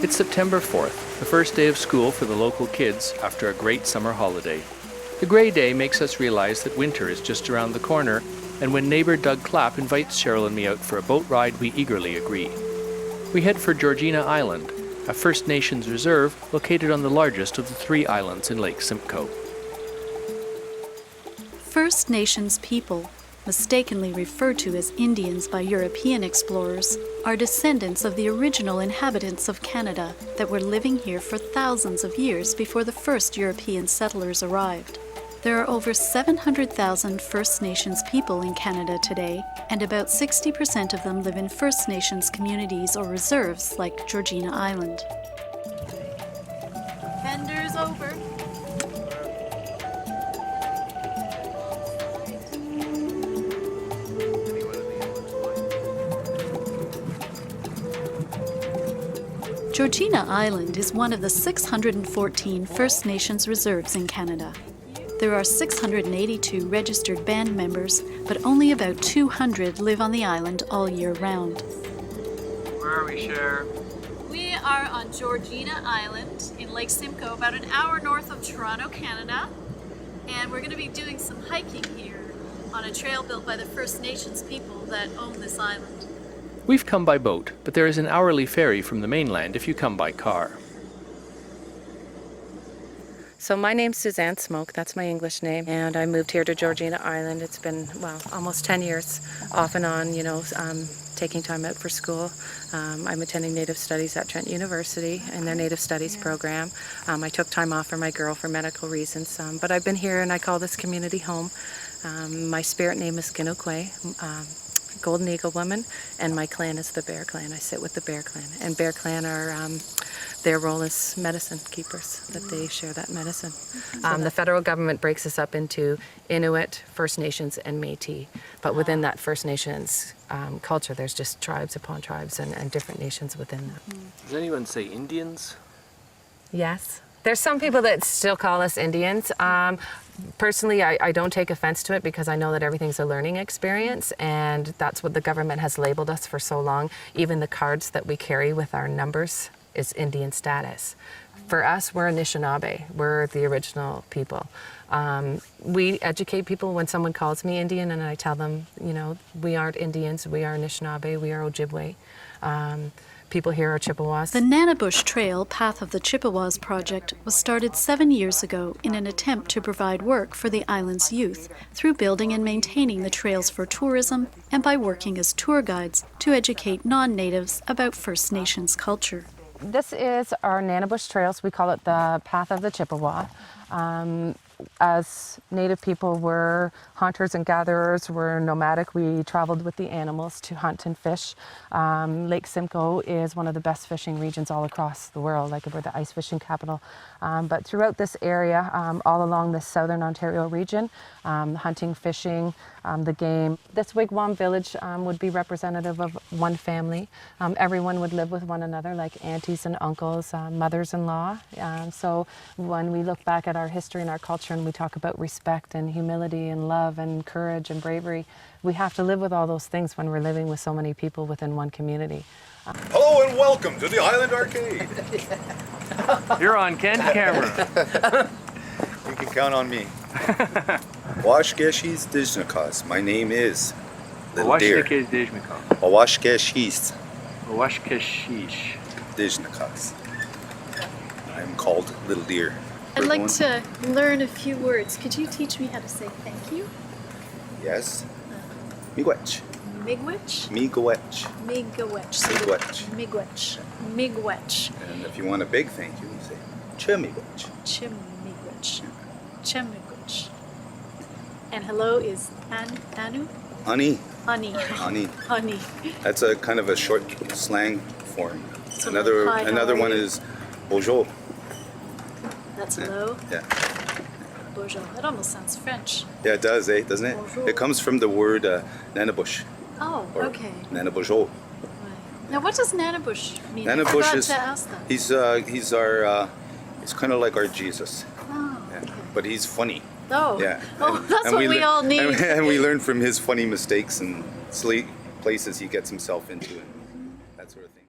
It's September 4th, the first day of school for the local kids after a great summer holiday. The grey day makes us realize that winter is just around the corner, and when neighbour Doug Clapp invites Cheryl and me out for a boat ride, we eagerly agree. We head for Georgiana Island, a First Nations reserve located on the largest of the 3 islands in Lake Simcoe. First Nations people, mistakenly referred to as Indians by European explorers, are descendants of the original inhabitants of Canada that were living here for thousands of years before the first European settlers arrived. There are over 700,000 First Nations people in Canada today, and about 60% of them live in First Nations communities or reserves like Georgiana Island. Vendors over. Georgiana Island is one of the 614 First Nations reserves in Canada. There are 682 registered band members, but only about 200 live on the island all year round. Where are we, Cher? We are on Georgiana Island in Lake Simcoe, about an hour north of Toronto, Canada. And we're going to be doing some hiking here on a trail built by the First Nations people that own this island. We've come by boat, but there is an hourly ferry from the mainland if you come by car. So my name's Suzanne Smoke, that's my English name, and I moved here to Georgiana Island. It's been, well, almost 10 years off and on, taking time out for school. I'm attending Native Studies at Trent University in their Native Studies program. I took time off for my girl for medical reasons, but I've been here and I call this community home. My spirit name is Ginukwe, Golden Eagle Woman, and my clan is the Bear Clan. I sit with the Bear Clan, and Bear Clan are their role is medicine keepers, that they share that medicine. The federal government breaks us up into Inuit, First Nations, and Métis, but within that First Nations culture, there's just tribes upon tribes and different nations within that. Does anyone say Indians? Yes. There's some people that still call us Indians. Personally, I don't take offense to it because I know that everything's a learning experience, and that's what the government has labeled us for so long. Even the cards that we carry with our numbers is Indian status. For us, we're Anishinaabe. We're the original people. We educate people when someone calls me Indian, and I tell them, we aren't Indians, we are Anishinaabe, we are Ojibwe. People here are Chippewas. The Nanabush Trail Path of the Chippewas project was started 7 years ago in an attempt to provide work for the island's youth through building and maintaining the trails for tourism and by working as tour guides to educate non-natives about First Nations culture. This is our Nanabush Trails. We call it the Path of the Chippewa. As Native people, we're hunters and gatherers, we're nomadic. We traveled with the animals to hunt and fish. Lake Simcoe is one of the best fishing regions all across the world, like we're the ice fishing capital. But throughout this area, all along the southern Ontario region, hunting, fishing, the game. This wigwam village would be representative of one family. Everyone would live with one another, like aunties and uncles, mothers-in-law. So when we look back at our history and our culture and we talk about respect and humility and love and courage and bravery, we have to live with all those things when we're living with so many people within one community. Hello and welcome to the Island Arcade. You're on candid camera. You can count on me. Washkeshis Dijnakas. My name is Little Deer. Washkeshis Dijnakas. I'm called Little Deer. I'd like to learn a few words. Could you teach me how to say thank you? Yes. Miigwech. Miigwech? Miigwech. Miigwech. Miigwech. Miigwech. Miigwech. And if you want a big thank you, you say Chimiigwech. Chimiigwech. Chimiigwech. And hello is Anu? Ani. Ani. Ani. Ani. That's a kind of a short slang form. So Another hi, how another are one you? is bonjour. That's hello. Yeah. Bonjour. That almost sounds French. Yeah, it does, doesn't it? Bonjour. It comes from the word Nanabush. Oh, Or okay. Nanabujo. Right. Now, what does Nanabush mean? I Nanabush forgot is to ask them. he's our he's kind of like our Jesus. Oh, Yeah. okay. But he's funny. Oh, Yeah. oh, that's what we all need. And we learn from his funny mistakes and silly places he gets himself into and that sort of thing.